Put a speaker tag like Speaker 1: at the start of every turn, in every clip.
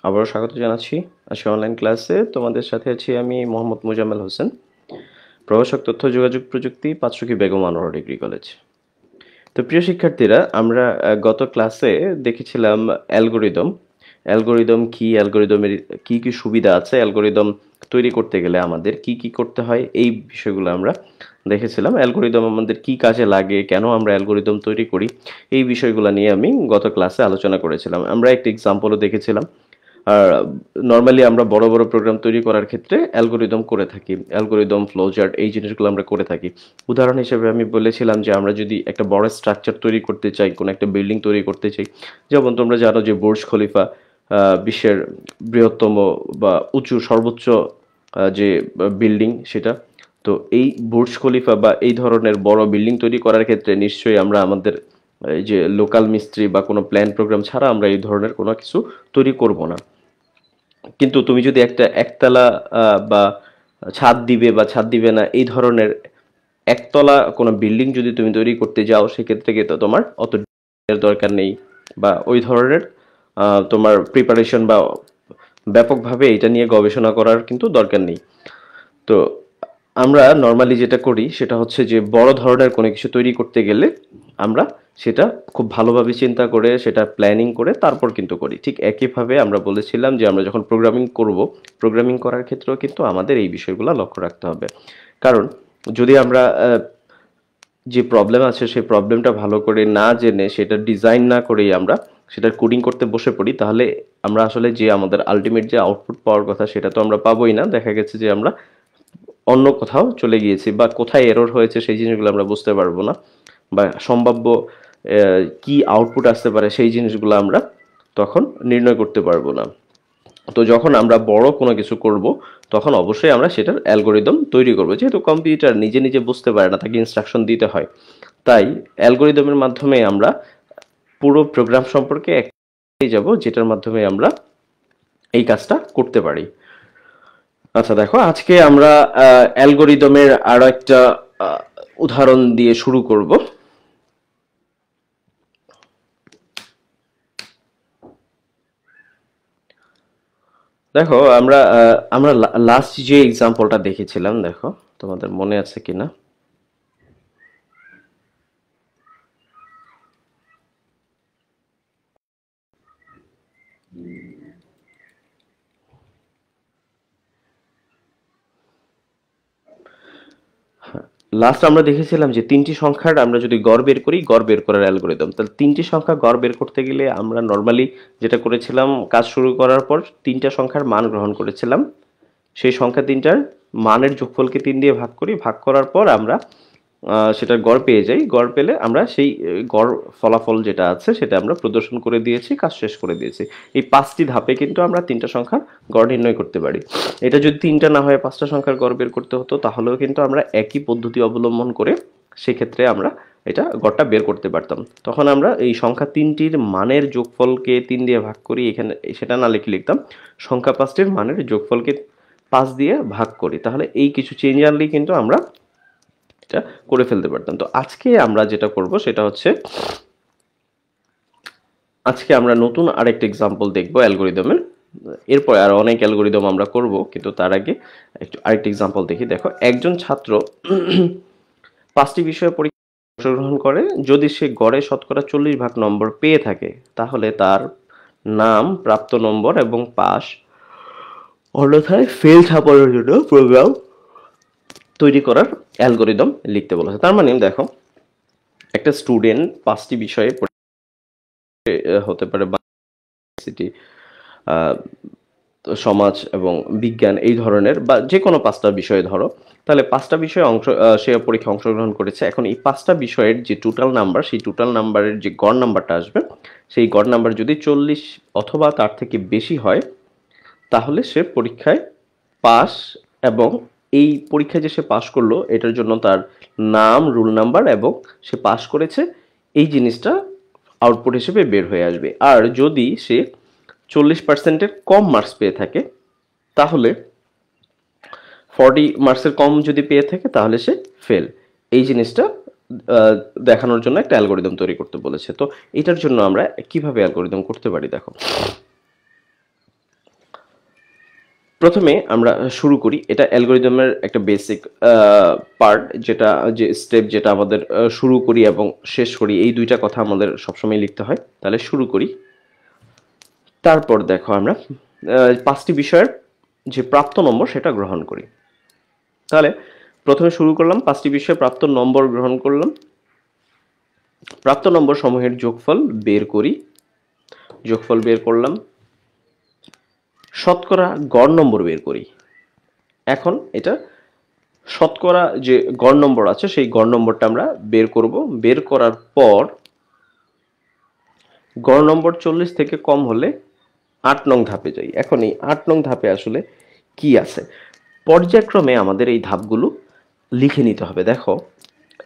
Speaker 1: আবারও স্বাগত জানাচ্ছি আজকে অনলাইন ক্লাসে। তোমাদের সাথে আছি আমি মোহাম্মদ মোজাম্মেল হোসেন, প্রভাষক তথ্য যোগাযোগ প্রযুক্তি, পাঁচরুখি বেগম আনোয়ারা ডিগ্রি কলেজ। তো প্রিয় শিক্ষার্থীরা, আমরা গত ক্লাসে দেখেছিলাম অ্যালগোরিদম। অ্যালগোরিদম কি, অ্যালগোরিদমের কি কি সুবিধা আছে, অ্যালগোরিদম তৈরি করতে গেলে আমাদের কি কি করতে হয়, এই বিষয়গুলো আমরা দেখেছিলাম। অ্যালগোরিদম আমাদের কি কাজে লাগে, কেন আমরা অ্যালগোরিদম তৈরি করি, এই বিষয়গুলো নিয়ে আমি গত ক্লাসে আলোচনা করেছিলাম। আমরা একটা এক্সাম্পলও দেখেছিলাম। আর নর্মালি আমরা বড় বড় প্রোগ্রাম তৈরি করার ক্ষেত্রে অ্যালগোরিদম করে থাকি, অ্যালগোরিদম, ফ্লোচার্ট, এই জিনিসগুলো আমরা করে থাকি। উদাহরণ হিসেবে আমি বলেছিলাম যে আমরা যদি একটা বড় স্ট্রাকচার তৈরি করতে চাই, কোনো একটা বিল্ডিং তৈরি করতে চাই, যেমন তোমরা জানো যে বুর্জ খলিফা বিশ্বের বৃহত্তম বা উঁচু সর্বোচ্চ যে বিল্ডিং সেটা। তো এই বুর্জ খলিফা বা এই ধরনের বড় বিল্ডিং তৈরি করার ক্ষেত্রে নিশ্চয়ই আমরা আমাদের এই যে লোকাল মিস্ত্রি বা কোনো প্ল্যান প্রোগ্রাম ছাড়া আমরা এই ধরনের কোনো কিছু তৈরি করব না। কিন্তু তুমি যদি একটা একতলা বা ছাদ দিবে বা ছাদ দিবে না এই ধরনের একতলা কোনো বিল্ডিং যদি তুমি তৈরি করতে যাও, সেক্ষেত্রে কিন্তু তোমার অত দরকার নেই বা ওই ধরনের তোমার প্রিপারেশন বা ব্যাপকভাবে এটা নিয়ে গবেষণা করার কিন্তু দরকার নেই। তো আমরা নর্মালি যেটা করি সেটা হচ্ছে যে বড় ধরনের কোনো কিছু তৈরি করতে গেলে আমরা সেটা খুব ভালোভাবে চিন্তা করে সেটা প্ল্যানিং করে তারপর কিন্তু করি। ঠিক একইভাবে আমরা বলেছিলাম যে আমরা যখন প্রোগ্রামিং করব, প্রোগ্রামিং করার ক্ষেত্রেও কিন্তু আমাদের এই বিষয়গুলো লক্ষ্য রাখতে হবে। কারণ যদি আমরা যে প্রবলেম আছে সেই প্রবলেমটা ভালো করে না জেনে সেটা ডিজাইন না করেই আমরা সেটার কোডিং করতে বসে পড়ি, তাহলে আমরা আসলে যে আমাদের আলটিমেট যে আউটপুট পাওয়ার কথা সেটা তো আমরা পাবোই না। দেখা গেছে যে আমরা অন্য কোথাও চলে গিয়েছি বা কোথায় এরর হয়েছে সেই জিনিসগুলো আমরা বুঝতে পারবো না, বা সম্ভাব্য কি আউটপুট আসতে পারে সেই জিনিসগুলো আমরা তখন নির্ণয় করতে পারবো না। তো যখন আমরা বড় কোনো কিছু করব তখন অবশ্যই আমরা সেটার অ্যালগোরিদম তৈরি করব। যেহেতু কম্পিউটার নিজে নিজে বুঝতে পারে না, তাকে ইনস্ট্রাকশন দিতে হয়, তাই অ্যালগোরিদমের মাধ্যমে আমরা পুরো প্রোগ্রাম সম্পর্কে পেয়ে যাব, যেটার মাধ্যমে আমরা এই কাজটা করতে পারি। আচ্ছা দেখো, আজকে আমরা অ্যালগোরিদমের আরো একটা আহ, উদাহরণ দিয়ে শুরু করব। দেখো, আমরা লাস্ট যে এক্সাম্পলটা দেখেছিলাম, দেখো তোমাদের মনে আছে কিনা। লাস্ট আমরা দেখেছিলাম যে তিনটি সংখ্যার আমরা যদি গড় বের করি, গড় বের করার অ্যালগোরিদম, তাহলে তিনটি সংখ্যা গড় বের করতে গেলে আমরা নর্মালি যেটা করেছিলাম, কাজ শুরু করার পর তিনটা সংখ্যার মান গ্রহণ করেছিলাম, সেই সংখ্যা তিনটার মানের যোগফলকে 3 দিয়ে ভাগ করি, ভাগ করার পর আমরা সেটার গড় পেয়ে যাই। গড় পেলে আমরা সেই গড় ফলাফল যেটা আছে সেটা আমরা প্রদর্শন করে দিয়েছি, কাজ শেষ করে দিয়েছি। এই 5টি ধাপে কিন্তু আমরা তিনটা সংখ্যার গড় নির্ণয় করতে পারি। এটা যদি তিনটা না হয়ে 5টা সংখ্যার গড় বের করতে হতো, তাহলেও কিন্তু আমরা একই পদ্ধতি অবলম্বন করে সেক্ষেত্রে আমরা এটা গড়টা বের করতে পারতাম। তখন আমরা এই সংখ্যা তিনটির মানের যোগফলকে 3 দিয়ে ভাগ করি, এখানে সেটা না লিখে লিখতাম সংখ্যা 5টির মানের যোগফলকে 5 দিয়ে ভাগ করি, তাহলে এই কিছু চেঞ্জ আনলেই কিন্তু আমরা এটা করে ফেলতে পারতাম। তো আজকে আমরা যেটা করব সেটা হচ্ছে, আজকে আমরা নতুন আরেকটা এক্সাম্পল দেখব অ্যালগোরিদমের। এরপর আর অনেক অ্যালগোরিদম আমরা করব, কিন্তু তার আগে একটু আরেকটা এক্সাম্পল দেখি। দেখো, একজন ছাত্র 5টি বিষয়ে পরীক্ষায় অংশগ্রহণ করে, যদি সে গড়ে শতকরা 40 ভাগ নম্বর পেয়ে থাকে, তাহলে তার নাম, প্রাপ্ত নম্বর এবং পাস, অন্যথায় ফেল ছাপানোর জন্য প্রোগ্রাম তৈরি করার অ্যালগোরিদম লিখতে বলেছে। তার মানে দেখো, একটা স্টুডেন্ট 5টি বিষয়ে হতে পারে সিটি, সমাজ এবং বিজ্ঞান, এই ধরনের বা যে কোনো 5টা বিষয় ধরো, তাহলে 5টা বিষয়ে সে পরীক্ষায় অংশগ্রহণ করেছে। এখন এই 5টা বিষয়ের যে টোটাল নাম্বার, সেই টোটাল নাম্বারের যে গড় নাম্বারটা আসবে, সেই গড় নাম্বার যদি 40 অথবা তার থেকে বেশি হয়, তাহলে সে পরীক্ষায় পাস। এবং এই পরীক্ষায় যে সে পাস করলো, এটার জন্য তার নাম, রোল নাম্বার এবং সে পাস করেছে, এই জিনিসটা আউটপুট হিসেবে বের হয়ে আসবে। আর যদি সে 40%-এর কম মার্কস পেয়ে থাকে, তাহলে 40 মার্কসের কম যদি পেয়ে থাকে তাহলে সে ফেল। এই জিনিসটা দেখানোর জন্য একটা অ্যালগোরিদম তৈরি করতে বলেছে। তো এটার জন্য আমরা কিভাবে অ্যালগোরিদম করতে পারি, দেখো প্রথমে আমরা শুরু করি, এটা অ্যালগরিদমের একটা বেসিক পার্ট, যেটা যে স্টেপ যেটা আমাদের শুরু করি এবং শেষ করি, এই দুইটা কথা আমাদের সবসময় লিখতে হয়। তাহলে শুরু করি। তারপর দেখো আমরা 5টি বিষয়ের যে প্রাপ্ত নম্বর সেটা গ্রহণ করি। তাহলে প্রথমে শুরু করলাম, 5টি বিষয়ে প্রাপ্ত নম্বর গ্রহণ করলাম। প্রাপ্ত নম্বর সমূহের যোগফল বের করি। যোগফল বের করলাম। শতকরা গড় নম্বর বের করি। এখন এটা শতকরা যে গড় নম্বর আছে সেই গড় নম্বরটা আমরা বের করব। বের করার পর গড় নম্বর 40 থেকে কম হলে 8 নং ধাপে যাই। এখন এই 8 নং ধাপে আসলে কি আছে, পর্যায়ক্রমে আমাদের এই ধাপগুলো লিখে নিতে হবে। দেখো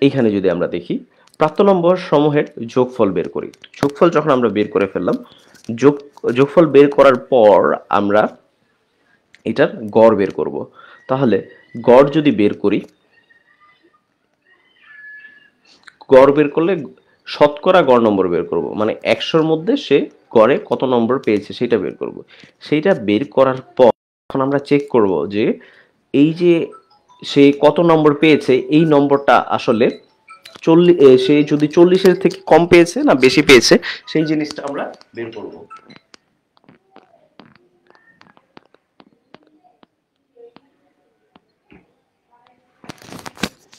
Speaker 1: এইখানে যদি আমরা দেখি, প্রাপ্ত নম্বর সমূহের যোগফল বের করি। যোগফল যখন আমরা বের করে ফেললাম, যোগফল বের করার পর আমরা এটার গড় বের করব। তাহলে গড় যদি বের করি, গড় বের করলে শতকরা গড় নম্বর বের করব, মানে 100-র মধ্যে সে গড়ে কত নম্বর পেয়েছে সেটা বের করব। সেইটা বের করার পর এখন আমরা চেক করব যে এই যে সে কত নম্বর পেয়েছে, এই নম্বরটা আসলে 40, সে যদি 40-এর থেকে কম পেয়েছে না বেশি পেয়েছে সেই জিনিসটা আমরা বের করব।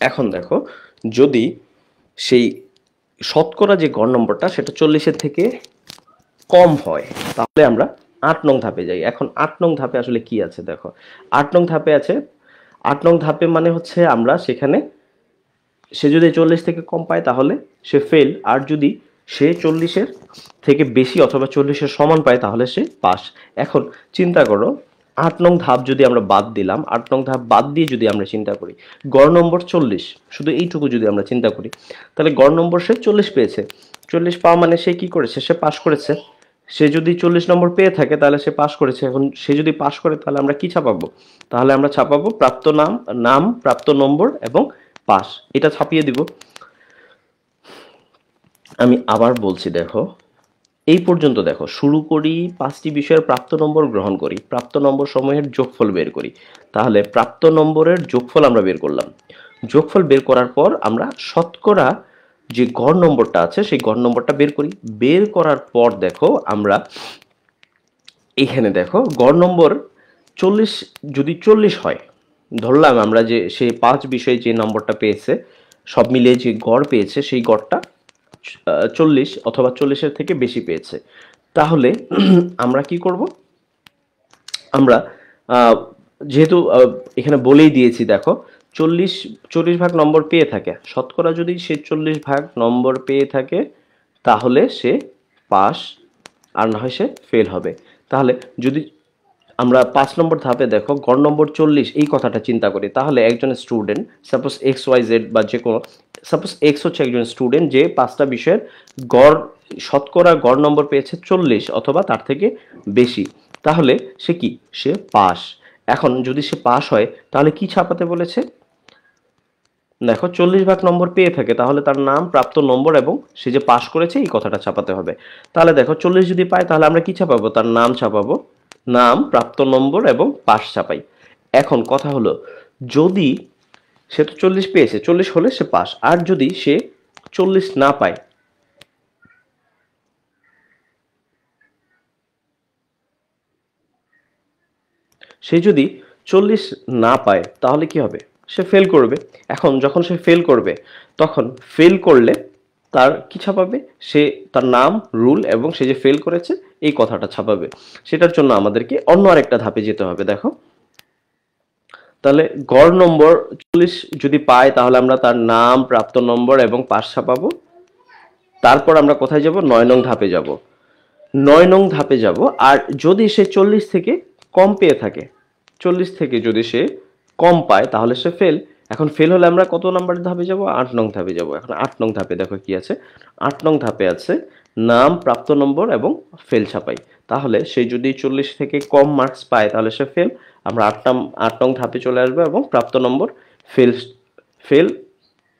Speaker 1: এখন দেখো, যদি সেই শতকরা যে গড় নম্বরটা সেটা 40-এর থেকে কম হয় তাহলে আমরা 8 নং ধাপে যাই। এখন 8 নং ধাপে আসলে কি আছে দেখো, 8 নং ধাপে আছে, 8 নং ধাপে মানে হচ্ছে আমরা সেখানে সে যদি 40 থেকে কম পায় তাহলে সে ফেল, আর যদি সে 40-এর থেকে বেশি অথবা 40-এর সমান পায় তাহলে সে পাস। এখন চিন্তা করো, 8 নং ধাপ যদি আমরা বাদ দিলাম, 8 নং ধাপ বাদ দিয়ে যদি আমরা চিন্তা করি, গড় নম্বর 40, শুধু এইটুকু যদি আমরা চিন্তা করি, তাহলে গড় নম্বর সে 40 পেয়েছে। 40 পাওয়া মানে সে কি করেছে, সে পাস করেছে। সে যদি 40 নম্বর পেয়ে থাকে তাহলে সে পাস করেছে। এখন সে যদি পাস করে তাহলে আমরা কি ছাপাবো, তাহলে আমরা ছাপাবো প্রাপ্ত নাম, নাম, প্রাপ্ত নম্বর এবং পাস, এটা ছাপিয়ে দিব। আমি আবার বলছি, দেখো এই পর্যন্ত দেখো, শুরু করি, 5টি বিষয়ের প্রাপ্ত নম্বর গ্রহণ করি, প্রাপ্ত নম্বর সমূহের যোগফল বের করি। তাহলে প্রাপ্ত নম্বরের যোগফল আমরা বের করলাম। যোগফল বের করার পর আমরা শতকরা যে গড় নম্বরটা আছে সেই গড় নম্বরটা বের করি। বের করার পর দেখো আমরা এখানে দেখো গড় নম্বর 40, যদি 40 হয়, ধরলাম আমরা যে সে 5 বিষয়ে যে নম্বরটা পেয়েছে সব মিলিয়ে যে গড় পেয়েছে সেই গড়টা 40 অথবা 40-এর থেকে বেশি পেয়েছে, তাহলে আমরা কি করব, আমরা আহ, যেহেতু এখানে বলেই দিয়েছি, দেখো 40 ভাগ নম্বর পেয়ে থাকে, শতকরা যদি সে 40 ভাগ নম্বর পেয়ে থাকে তাহলে সে পাস, আর না হয় সে ফেল হবে। তাহলে যদি আমরা 5 নম্বর ধাপে দেখো গড় নম্বর 40 এই কথাটা চিন্তা করি, তাহলে একজন স্টুডেন্ট, সাপোজ XYZ বা যে কোনো, সাপোজ X হচ্ছে একজন স্টুডেন্ট যে 5টা বিষয়ের গড় শতকরা গড় নম্বর পেয়েছে 40 অথবা তার থেকে বেশি, তাহলে সে কি, সে পাস। এখন যদি সে পাস হয় তাহলে কি ছাপাতে বলেছে, দেখো 40 ভাগ নম্বর পেয়ে থাকে তাহলে তার নাম, প্রাপ্ত নম্বর এবং সে যে পাস করেছে এই কথাটা ছাপাতে হবে। তাহলে দেখো 40 যদি পায় তাহলে আমরা কি ছাপাবো, তার নাম ছাপাবো, নাম, প্রাপ্ত নম্বর এবং পাস ছাপাই। এখন কথা হলো, যদি সে তো 40 পেয়েছে, 40 হলে সে পাস, আর যদি সে 40 না পায়, সে যদি 40 না পায় তাহলে কি হবে, সে ফেল করবে। এখন যখন সে ফেল করবে তখন ফেল করলে তার কি ছাপাবে, সে তার নাম, রুল এবং সে যে ফেল করেছে এই কথাটা ছাপাবে। সেটার জন্য আমাদেরকে অন্য আরেকটা ধাপে যেতে হবে। দেখো তাহলে গড় নম্বর 40 যদি পায় তাহলে আমরা তার নাম, প্রাপ্ত নম্বর এবং পাস ছাপাবো। তারপর আমরা কোথায় যাব, 9 নং ধাপে যাব। 9 নং ধাপে যাব, আর যদি সে 40 থেকে কম পেয়ে থাকে, 40 থেকে যদি সে কম পায় তাহলে সে ফেল। এখন ফেল হলে আমরা কত নাম্বার ধাপে যাব, 8 নং ধাপে যাব। এখন 8 নং ধাপে দেখো কি আছে, 8 নং ধাপে আছে নাম, প্রাপ্ত নম্বর এবং ফেল ছাপাই। তাহলে সে যদি 40 থেকে কম মার্কস পায় তাহলে সে ফেল। আমরা 8 নং ধাপে চলে আসবো এবং প্রাপ্ত নম্বর, ফেল, ফেল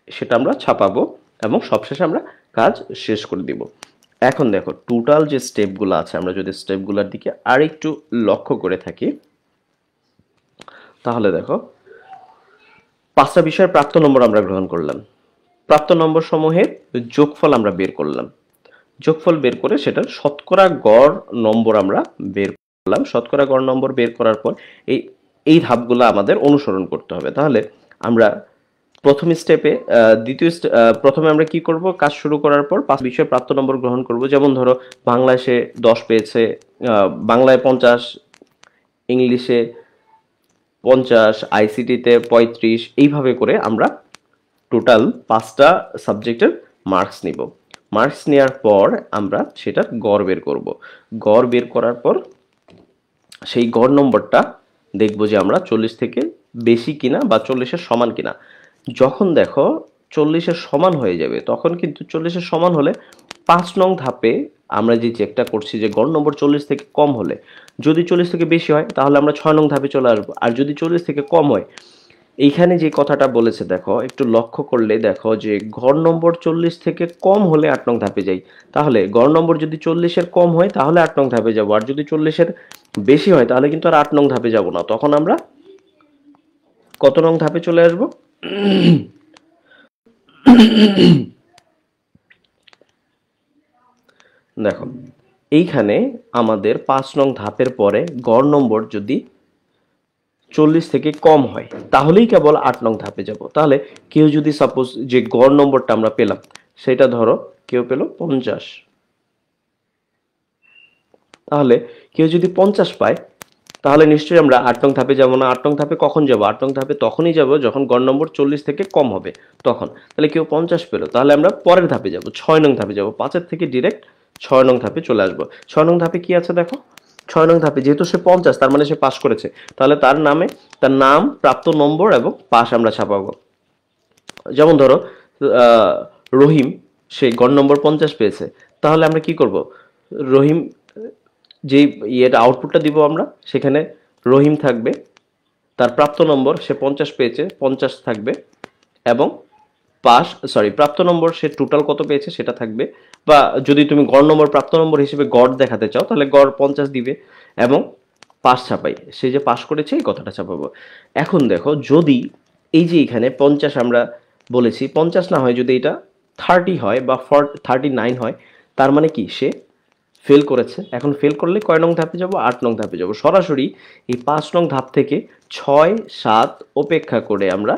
Speaker 1: সেটা আমরা ছাপাবো এবং সবশেষে আমরা কাজ শেষ করে দিব। এখন দেখো টোটাল যে স্টেপগুলো আছে, আমরা যদি স্টেপগুলোর দিকে আরেকটু লক্ষ্য করে থাকি, তাহলে দেখো 5টা বিষয়ের প্রাপ্ত নম্বর আমরা গ্রহণ করলাম, প্রাপ্ত নম্বর সমূহের যোগফল আমরা বের করলাম, যোগফল বের করে সেটার শতকরা গড় নম্বর আমরা বের করলাম। শতকরা গড় নম্বর বের করার পর এই এই ধাপগুলো আমাদের অনুসরণ করতে হবে। তাহলে আমরা প্রথম স্টেপে প্রথমে আমরা কি করব, কাজ শুরু করার পর 5 বিষয়ে প্রাপ্ত নম্বর গ্রহণ করব। যেমন ধরো বাংলায় সে 10 পেয়েছে, বাংলায় 50, ইংলিশে 50, আইসিটিতে 35, এইভাবে করে আমরা টোটাল 5টা সাবজেক্টের মার্কস নিব। মার্কস নেওয়ার পর আমরা সেটার গড় বের করব। গড় বের করার পর সেই গড় নম্বরটা দেখব যে আমরা 40 থেকে বেশি কিনা বা 40-এর সমান কিনা। যখন দেখো 40-এর সমান হয়ে যাবে, তখন কিন্তু 40-এর সমান হলে 5 নং ধাপে আমরা যে চেকটা করছি যে গড় নম্বর 40 থেকে কম হলে, যদি 40 থেকে বেশি হয় তাহলে আমরা 6 নং ধাপে চলে আসবো। আর যদি 40 থেকে কম হয়, এইখানে যে কথাটা বলেছে দেখো, একটু লক্ষ্য করলে দেখো যে গড় নম্বর 40 থেকে কম হলে 8 নং ধাপে যাই। তাহলে গড় নম্বর যদি 40-এর কম হয় তাহলে 8 নং ধাপে যাব, আর যদি 40-এর বেশি হয় তাহলে কিন্তু আর 8 নং ধাপে যাব না। তখন আমরা কত নং ধাপে চলে আসব? দেখো এইখানে আমাদের 5 নং ধাপের পরে গড় নম্বর যদি 40 থেকে কম হয় তাহলেই কেবল 8 নং ধাপে যাব। তাহলে কেউ যদি সাপোজ যে গড় নম্বরটা আমরা পেলাম সেটা ধরো কেউ পেল 50, তাহলে কেউ যদি 50 পায় তাহলে নিশ্চয়ই আমরা 8 নং ধাপে যাব না। 8 নং ধাপে কখন যাব? 8 নং ধাপে তখনই যাব যখন গড় নম্বর 40 থেকে কম হবে তখন। তাহলে কেউ 50 পেল, তাহলে আমরা পরের ধাপে যাব, 6 নং ধাপে যাব। 5-এর থেকে ডিরেক্ট 6 নং ধাপে চলে আসবো। 6 নং ধাপে কি আছে দেখো, 6 নং ধাপে যেহেতু সে 50, তার মানে সে পাস করেছে, তাহলে তার নামে তার নাম, প্রাপ্ত নম্বর এবং পাস আমরা ছাপাবো। যেমন ধরো আহ, রহিম, সে গড় নম্বর 50 পেয়েছে, তাহলে আমরা কি করব, রহিম যেই ইয়েটা আউটপুটটা দিব আমরা, সেখানে রহিম থাকবে, তার প্রাপ্ত নম্বর সে 50 পেয়েছে 50 থাকবে, এবং প্রাপ্ত নম্বর সে টোটাল কত পেয়েছে সেটা থাকবে। বা যদি তুমি গড় নম্বর প্রাপ্ত নম্বর হিসেবে গড় দেখাতে চাও তাহলে গড় 50 দিবে, এবং পাস ছাপাই, সে যে পাস করেছে এই কথাটা ছাপাবো। এখন দেখো যদি এই যে এখানে 50 আমরা বলেছি, 50 না হয় যদি এটা 30 হয় বা 39 হয়, তার মানে কি সে ফেল করেছে। এখন ফেল করলে কয় নং ধাপে যাব? 8 নং ধাপে যাব। সরাসরি এই 5 নং ধাপ থেকে 6, 7 অপেক্ষা করে আমরা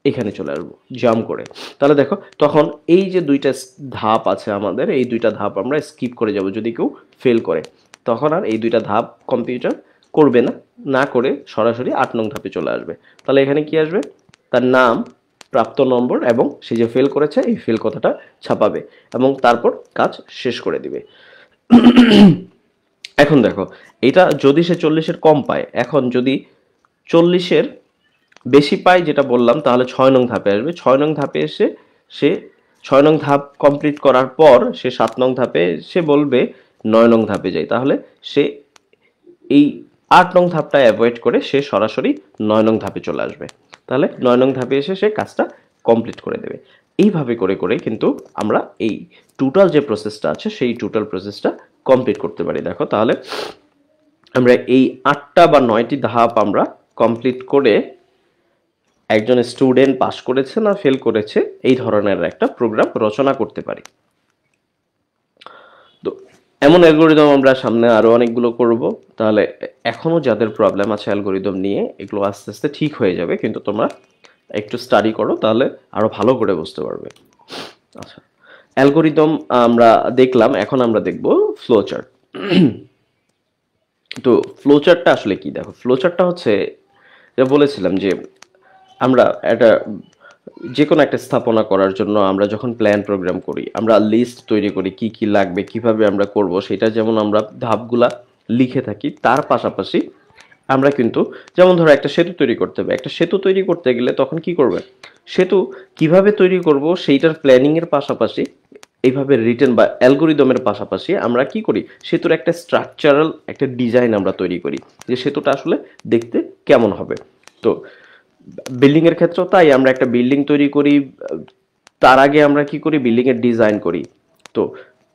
Speaker 1: এখানে চলে আসবো জাম্প করে। তাহলে দেখো তখন এই যে দুইটা ধাপ আছে আমাদের, এই দুইটা ধাপ আমরা স্কিপ করে যাব যদি কেউ ফেল করে। তখন আর এই দুইটা ধাপ কম্পিউটার করবে না, না করে সরাসরি 8 নং ধাপে চলে আসবে। তাহলে এখানে কি আসবে? তার নাম, প্রাপ্ত নম্বর এবং সে যে ফেল করেছে এই ফেল কথাটা ছাপাবে, এবং তারপর কাজ শেষ করে দিবে। এখন দেখো এটা যদি সে 40-এর কম পায়, এখন যদি 40-এর বেশি পায় যেটা বললাম, তাহলে 6 নং ধাপে আসবে। 6 নং ধাপে এসে সে 6 নং ধাপ কমপ্লিট করার পর সে 7 নং ধাপে সে বলবে 9 নং ধাপে যাই। তাহলে সে এই 8 নং ধাপটা অ্যাভয়েড করে সে সরাসরি 9 নং ধাপে চলে আসবে। তাহলে 9 নং ধাপে এসে সে কাজটা কমপ্লিট করে দেবে। এইভাবে করে করে কিন্তু আমরা এই টোটাল যে প্রসেসটা আছে সেই টোটাল প্রসেসটা কমপ্লিট করতে পারি। দেখো তাহলে আমরা এই 8টা বা 9টি ধাপ আমরা কমপ্লিট করে একজন স্টুডেন্ট পাস করেছে না ফেল করেছে এই ধরনের একটা প্রোগ্রাম রচনা করতে পারি। তো এমন অ্যালগোরিদম আমরা সামনে আরো অনেকগুলো করব। তাহলে এখনো যাদের প্রবলেম আছে অ্যালগোরিদম নিয়ে, এগুলো আস্তে আস্তে ঠিক হয়ে যাবে, কিন্তু তোমরা একটু স্টাডি করো তাহলে আরো ভালো করে বুঝতে পারবে। আচ্ছা, অ্যালগোরিদম আমরা দেখলাম, এখন আমরা দেখব ফ্লো চার্ট। তো ফ্লো চার্টটা আসলে কি? দেখো ফ্লো চার্টটা হচ্ছে, যেটা বলেছিলাম যে আমরা একটা যে কোনো একটা স্থাপনা করার জন্য আমরা যখন প্ল্যান প্রোগ্রাম করি, আমরা লিস্ট তৈরি করি কি কি লাগবে, কিভাবে আমরা করব, সেটা যেমন আমরা ধাপগুলা লিখে থাকি, তার পাশাপাশি আমরা কিন্তু যেমন ধরো একটা সেতু তৈরি করতে হবে, একটা সেতু তৈরি করতে গেলে তখন কি করবে, সেতু কিভাবে তৈরি করব সেইটার প্ল্যানিং এর পাশাপাশি এইভাবে রিটেন বা অ্যালগোরিদমের পাশাপাশি আমরা কি করি, সেতুর একটা স্ট্রাকচারাল একটা ডিজাইন আমরা তৈরি করি যে সেতুটা আসলে দেখতে কেমন হবে। তো বিল্ডিং এর ক্ষেত্রেও তাই, আমরা একটা বিল্ডিং তৈরি করি, তার আগে আমরা কি করি, বিল্ডিং এর ডিজাইন করি। তো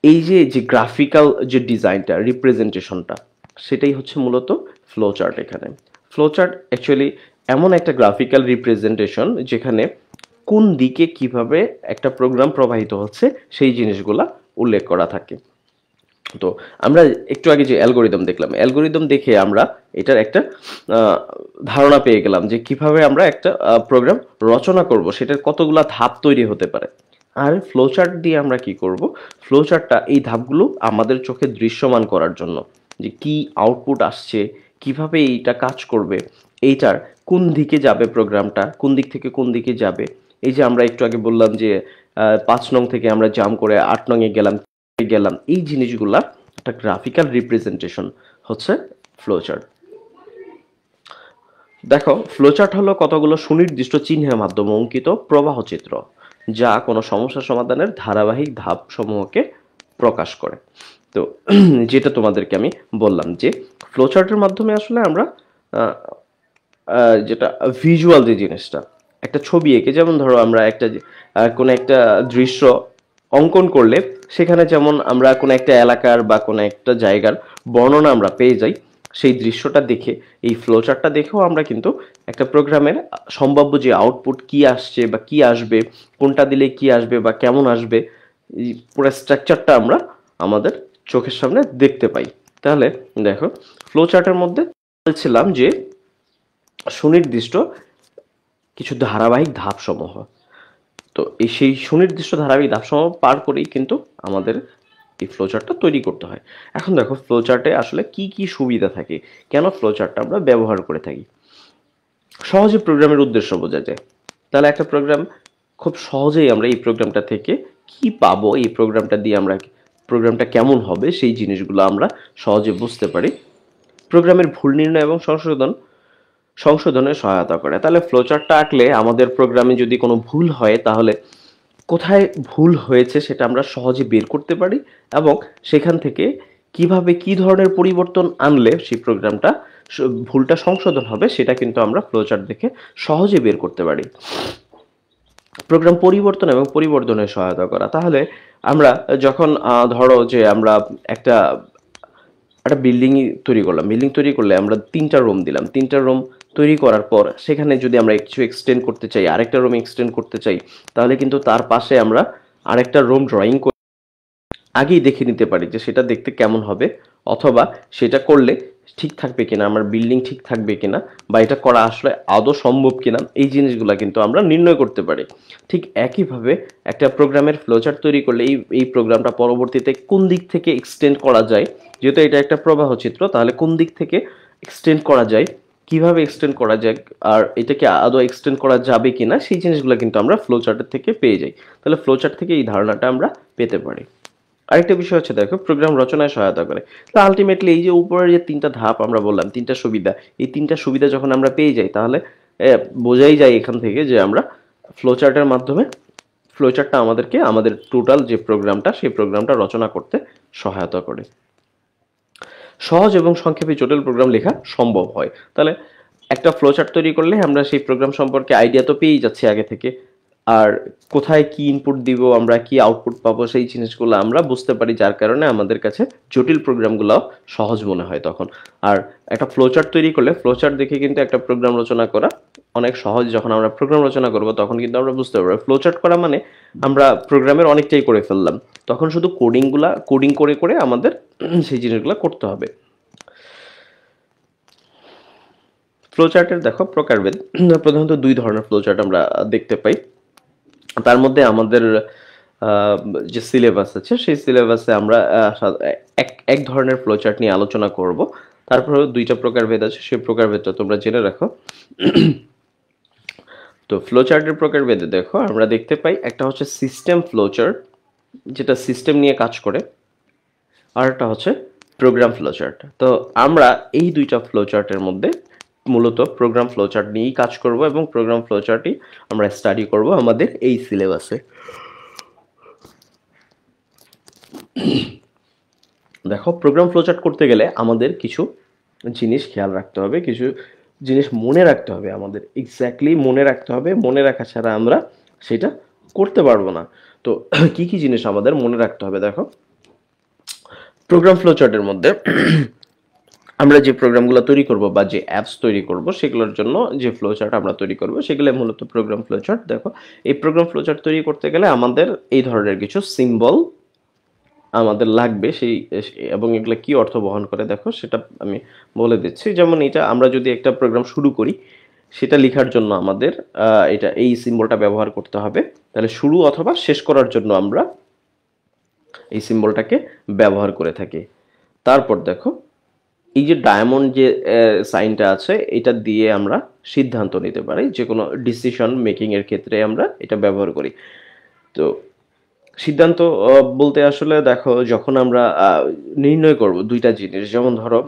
Speaker 1: এই যে যে গ্রাফিক্যাল যে ডিজাইনটা, রিপ্রেজেন্টেশনটা, সেটাই হচ্ছে মূলত ফ্লো চার্ট। এখানে ফ্লোচার্ট অ্যাকচুয়ালি এমন একটা গ্রাফিক্যাল রিপ্রেজেন্টেশন যেখানে কোন দিকে কিভাবে একটা প্রোগ্রাম প্রবাহিত হচ্ছে সেই জিনিসগুলা উল্লেখ করা থাকে। তো আমরা একটু আগে যে অ্যালগোরিদম দেখলাম, অ্যালগোরিদম দেখে আমরা এটার একটা ধারণা পেয়ে গেলাম যে কিভাবে আমরা একটা প্রোগ্রাম রচনা করব, সেটার কতগুলা ধাপ তৈরি হতে পারে। আর ফ্লোচার্ট দিয়ে আমরা কি করব, ফ্লোচার্টটা এই ধাপগুলো আমাদের চোখে দৃশ্যমান করার জন্য, যে কি আউটপুট আসছে, কিভাবে এইটা কাজ করবে, এইটার কোন দিকে যাবে প্রোগ্রামটা, কোন দিক থেকে কোন দিকে যাবে। এই যে আমরা একটু আগে বললাম যে 5 নং থেকে আমরা জাম্প করে 8 নং এ গেলাম, এই জিনিসগুলা একটা গ্রাফিক্যাল রিপ্রেজেন্টেশন হচ্ছে ফ্লোচার্ট। দেখো, ফ্লোচার্ট হলো কতগুলো সুনির্দিষ্ট চিহ্নের মাধ্যমে অঙ্কিত প্রবাহ চিত্র, যা কোনো সমস্যা সমাধানের ধারাবাহিক ধাপ সমূহকে প্রকাশ করে। তো যেটা তোমাদেরকে আমি বললাম যে ফ্লোচার্টের মাধ্যমে আসলে আমরা আহ, যেটা ভিজুয়াল যে জিনিসটা, একটা ছবি এঁকে, যেমন ধরো আমরা একটা কোনো একটা দৃশ্য অঙ্কন করলে সেখানে যেমন আমরা কোনো একটা এলাকার বা কোনো একটা জায়গার বর্ণনা আমরা পেয়ে যাই, সেই দৃশ্যটা দেখে, এই ফ্লোচার্টটা দেখেও আমরা কিন্তু একটা প্রোগ্রামের সম্ভাব্য যে আউটপুট কি আসছে বা কি আসবে, কোনটা দিলে কি আসবে বা কেমন আসবে, এই পুরো স্ট্রাকচারটা আমরা আমাদের চোখের সামনে দেখতে পাই। তাহলে দেখো, ফ্লোচার্টের মধ্যে বলছিলাম যে সুনির্দিষ্ট কিছু ধারাবাহিক ধাপসমূহ। তো সেই সুনির্দিষ্ট ধারাবাহিক ধাপসমূহ পার করেই কিন্তু আমাদের এই ফ্লোচার্টটা তৈরি করতে হয়। এখন দেখো, ফ্লোচার্টে আসলে কি কি সুবিধা থাকে, কেন ফ্লোচার্টটা আমরা ব্যবহার করে থাকি। সহজে প্রোগ্রামের উদ্দেশ্য বোঝা যায়। তাহলে একটা প্রোগ্রাম খুব সহজেই আমরা এই প্রোগ্রামটা থেকে কি পাবো, এই প্রোগ্রামটা দিয়ে আমরা প্রোগ্রামটা কেমন হবে, সেই জিনিসগুলো আমরা সহজে বুঝতে পারি। প্রোগ্রামের ভুল নির্ণয় এবং সংশোধনে সহায়তা করে। তাহলে ফ্লোচার্টটা আঁকলে আমাদের প্রোগ্রামে যদি কোনো ভুল হয়, তাহলে কোথায় ভুল হয়েছে সেটা আমরা সহজে বের করতে পারি, এবং সেখান থেকে কিভাবে কি ধরনের পরিবর্তন আনলে সেই প্রোগ্রামটা ভুলটা সংশোধন হবে, সেটা কিন্তু আমরা ফ্লোচার্ট দেখে সহজে বের করতে পারি। প্রোগ্রাম পরিবর্তন এবং পরিবর্ধনে সহায়তা করা। তাহলে আমরা যখন ধরো যে আমরা একটা একটা বিল্ডিং তৈরি করলাম, বিল্ডিং তৈরি করলে আমরা 3টা রুম দিলাম, 3টা রুম তৈরি করার পর সেখানে যদি আমরা কিছু এক্সটেন্ড করতে চাই, আরেকটা রুম এক্সটেন্ড করতে চাই, তাহলে কিন্তু তার পাশে আমরা আরেকটা রুম ড্রয়িং করে আগেই দেখে নিতে পারি যে সেটা দেখতে কেমন হবে, অথবা সেটা করলে ঠিক থাকবে কিনা, আমার বিল্ডিং ঠিক থাকবে কিনা, বা এটা করা আসলে আদৌ সম্ভব কিনা, এই জিনিসগুলো কিন্তু আমরা নির্ণয় করতে পারি। ঠিক একইভাবে একটা প্রোগ্রামের ফ্লোচার্ট তৈরি করলে এই প্রোগ্রামটা পরবর্তীতে কোন দিক থেকে এক্সটেন্ড করা যায়, যেহেতু এটা একটা প্রবাহ চিত্র, তাহলে কোন দিক থেকে এক্সটেন্ড করা যায়, কিভাবে এক্সটেন্ড করা যায়, আর এটাকে আদৌ এক্সটেন্ড করা যাবে কিনা, সেই জিনিসগুলো কিন্তু আমরা ফ্লোচার্টের থেকে পেয়ে যাই। তাহলে ফ্লোচার্ট থেকে এই ধারণাটা আমরা পেতে পারি। আরেকটা বিষয় হচ্ছে, দেখো, প্রোগ্রাম রচনায় সহায়তা করে। তো আলটিমেটলি এই যে উপরের যে 3টা ধাপ আমরা বললাম, 3টা সুবিধা, এই 3টা সুবিধা যখন আমরা পেয়ে যাই, তাহলে বোঝাই যায় এখান থেকে যে আমরা ফ্লোচার্টের মাধ্যমে, ফ্লোচার্টটা আমাদেরকে আমাদের টোটাল যে প্রোগ্রামটা, সেই প্রোগ্রামটা রচনা করতে সহায়তা করে। সহজ এবং সংক্ষেপে জটিল প্রোগ্রাম লেখা সম্ভব হয়। তাহলে একটা ফ্লোচার্ট তৈরি করলে আমরা সেই প্রোগ্রাম সম্পর্কে আইডিয়া তো পেয়েই যাচ্ছি আগে থেকে, আর কোথায় কি ইনপুট দিব, আমরা কি আউটপুট পাবো, সেই জিনিসগুলো আমরা বুঝতে পারি, যার কারণে আমাদের কাছে জটিল প্রোগ্রামগুলো সহজ মনে হয় তখন। আর একটা ফ্লোচার্ট তৈরি করলে ফ্লোচার্ট দেখে কিন্তু একটা প্রোগ্রাম রচনা করা অনেক সহজ। যখন আমরা প্রোগ্রাম রচনা করব তখন কিন্তু আমরা বুঝতে পারবো ফ্লোচার্ট করা মানে আমরা প্রোগ্রামের অনেকটাই করে ফেললাম, তখন শুধু কোডিং করে করে আমাদের সেই জিনিসগুলো করতে হবে। ফ্লোচার্টের দেখো প্রকারভেদ, প্রধানত 2 ধরনের ফ্লোচার্ট আমরা দেখতে পাই। তার মধ্যে আমাদের আহ, যে সিলেবাস আছে, সেই সিলেবাসে আমরা এক ধরনের ফ্লোচার্ট নিয়ে আলোচনা করব। তারপরে 2টা প্রকারভেদ আছে, সেই প্রকারভেদটা তোমরা জেনে রাখো। তো ফ্লোচার্টের প্রকারভেদে দেখো আমরা দেখতে পাই, একটা হচ্ছে সিস্টেম ফ্লোচার্ট, যেটা সিস্টেম নিয়ে কাজ করে, আর একটা হচ্ছে প্রোগ্রাম ফ্লোচার্ট। তো আমরা এই 2টা ফ্লোচার্টের মধ্যে মূলত প্রোগ্রাম ফ্লোচার্ট নিয়েই কাজ করব, এবং প্রোগ্রাম ফ্লোচার্টই আমরা স্টাডি করব আমাদের এই সিলেবাসে। দেখো, প্রোগ্রাম ফ্লোচার্ট করতে গেলে আমাদের কিছু জিনিস খেয়াল রাখতে হবে, কিছু জিনিস মনে রাখতে হবে, আমাদের এক্স্যাক্টলি মনে রাখতে হবে। মনে রাখা ছাড়া আমরা সেটা করতে পারবো না। তো কি কি জিনিস আমাদের মনে রাখতে হবে, দেখো, প্রোগ্রাম ফ্লোচার্টের মধ্যে আমরা যে প্রোগ্রামগুলো তৈরি করব বা যে অ্যাপস তৈরি করব সেগুলোর জন্য যে ফ্লো চার্ট আমরা তৈরি করব সেগুলো মূলত প্রোগ্রাম ফ্লো চার্ট। দেখো এই প্রোগ্রাম ফ্লো চার্ট তৈরি করতে গেলে আমাদের এই ধরনের কিছু সিম্বল আমাদের লাগবে এবং এগুলো কি অর্থ বহন করে দেখো সেটা আমি বলে দিচ্ছি। যেমন এটা আমরা যদি একটা প্রোগ্রাম শুরু করি সেটা লেখার জন্য আমাদের এটা এই সিম্বলটা ব্যবহার করতে হবে। তাহলে শুরু অথবা শেষ করার জন্য আমরা এই সিম্বলটাকে ব্যবহার করে থাকি। তারপর দেখো এই যে ডায়মন্ড যে সাইনটা আছে এটা দিয়ে আমরা সিদ্ধান্ত নিতে পারি, যে কোনো ডিসিশন মেকিং এর ক্ষেত্রে আমরা এটা ব্যবহার করি। তো সিদ্ধান্ত বলতে আসলে দেখো যখন আমরা নির্ণয় করব দুইটা জিনিস, যেমন ধরো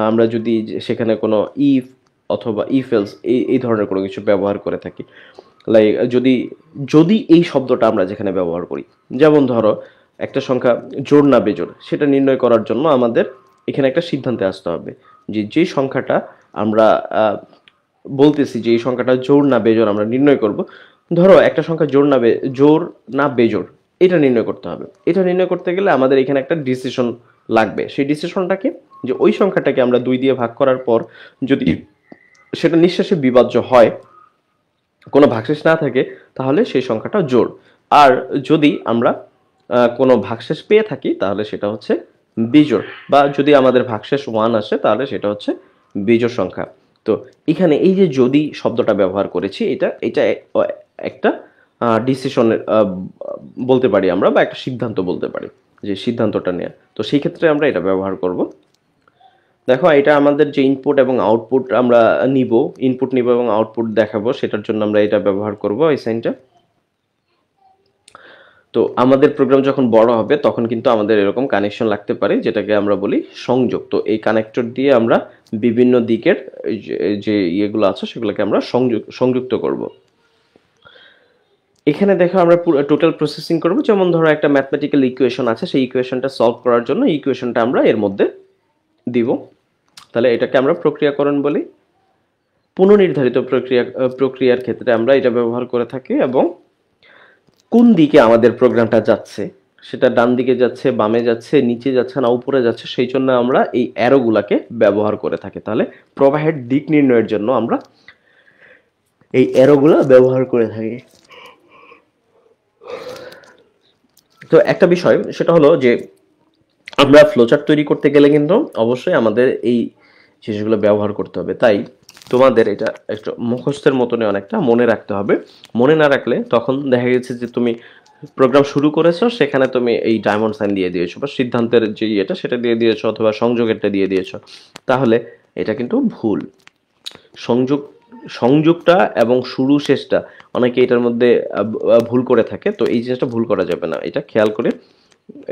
Speaker 1: আমরা যদি সেখানে কোনো ইফ অথবা ইফ এলস এই ধরনের কোনো কিছু ব্যবহার করে থাকি, লাইক যদি যদি এই শব্দটা আমরা যেখানে ব্যবহার করি, যেমন ধরো একটা সংখ্যা জোড় না বেজোড় সেটা নির্ণয় করার জন্য আমাদের এখানে একটা সিদ্ধান্তে আসতে হবে যে যে সংখ্যাটা আমরা বলতেছি যে এই সংখ্যাটা জোড় না বেজোড় আমরা নির্ণয় করব। ধরো একটা সংখ্যা জোড় না বেজোড় এটা নির্ণয় করতে হবে। এটা নির্ণয় করতে গেলে আমাদের এখানে একটা ডিসিশন লাগবে। সেই ডিসিশনটাকে যে ওই সংখ্যাটাকে আমরা 2 দিয়ে ভাগ করার পর যদি সেটা নিঃশেষে বিভাজ্য হয়, কোনো ভাগশেষ না থাকে, তাহলে সেই সংখ্যাটা জোড়। আর যদি আমরা কোনো ভাগশেষ পেয়ে থাকি তাহলে সেটা হচ্ছে বিজোড়, বা যদি আমাদের ভাগশেষ 1 আসে তাহলে সেটা হচ্ছে বিজোড় সংখ্যা। তো এখানে এই যে যদি শব্দটা ব্যবহার করেছি এটা এটা একটা ডিসিশনের বলতে পারি আমরা, বা একটা সিদ্ধান্ত বলতে পারি, যে সিদ্ধান্তটা নেওয়া। তো সেই ক্ষেত্রে আমরা এটা ব্যবহার করব। দেখো এটা আমাদের যে ইনপুট এবং আউটপুট আমরা নিব, ইনপুট নিব এবং আউটপুট দেখাবো, সেটার জন্য আমরা এটা ব্যবহার করব এই সাইনটা। তো আমাদের প্রোগ্রাম যখন বড় হবে তখন কিন্তু আমাদের এরকম কানেকশন লাগতে পারে, যেটাকে আমরা বলি সংযোগ। তো এই কানেক্টর দিয়ে আমরা বিভিন্ন দিকের যে ইয়েগুলো আছে সেগুলোকে আমরা সংযুক্ত করব। এখানে দেখো আমরা টোটাল প্রসেসিং করব। যেমন ধরো একটা ম্যাথমেটিক্যাল ইকুয়েশন আছে, সেই ইকুয়েশনটা সলভ করার জন্য ইকুয়েশনটা আমরা এর মধ্যে দিব। তাহলে এটাকে আমরা প্রক্রিয়াকরণ বলি। পুনর্নির্ধারিত প্রক্রিয়ার ক্ষেত্রে আমরা এটা ব্যবহার করে থাকি। এবং কোন দিকে আমাদের প্রোগ্রামটা যাচ্ছে, সেটা ডান দিকে যাচ্ছে, বামে যাচ্ছে, নিচে যাচ্ছে না উপরে যাচ্ছে, সেই জন্য আমরা এই অ্যারোগুলাকে ব্যবহার করে থাকি। তাহলে প্রবাহের দিক নির্ণয়ের জন্য আমরা এই অ্যারোগুলা ব্যবহার করে থাকি। তো একটা বিষয় সেটা হলো যে আমরা ফ্লোচার্ট তৈরি করতে গেলে কিন্তু অবশ্যই আমাদের এই জিনিসগুলো ব্যবহার করতে হবে। তাই তোমাদের এটা একটা মুখস্থের মতনই অনেকটা মনে রাখতে হবে। মনে না রাখলে তখন দেখা গেছে যে তুমি প্রোগ্রাম শুরু করেছো, সেখানে তুমি এই ডায়মন্ড সাইন দিয়ে দিয়েছো, বা সিদ্ধান্তের যে ইয়েটা সেটা দিয়ে দিয়েছো, অথবা সংযোগেরটা দিয়ে দিয়েছো, তাহলে এটা কিন্তু ভুল। সংযোগটা এবং শুরু শেষটা অনেকে এটার মধ্যে ভুল করে থাকে। তো এই জিনিসটা ভুল করা যাবে না, এটা খেয়াল করে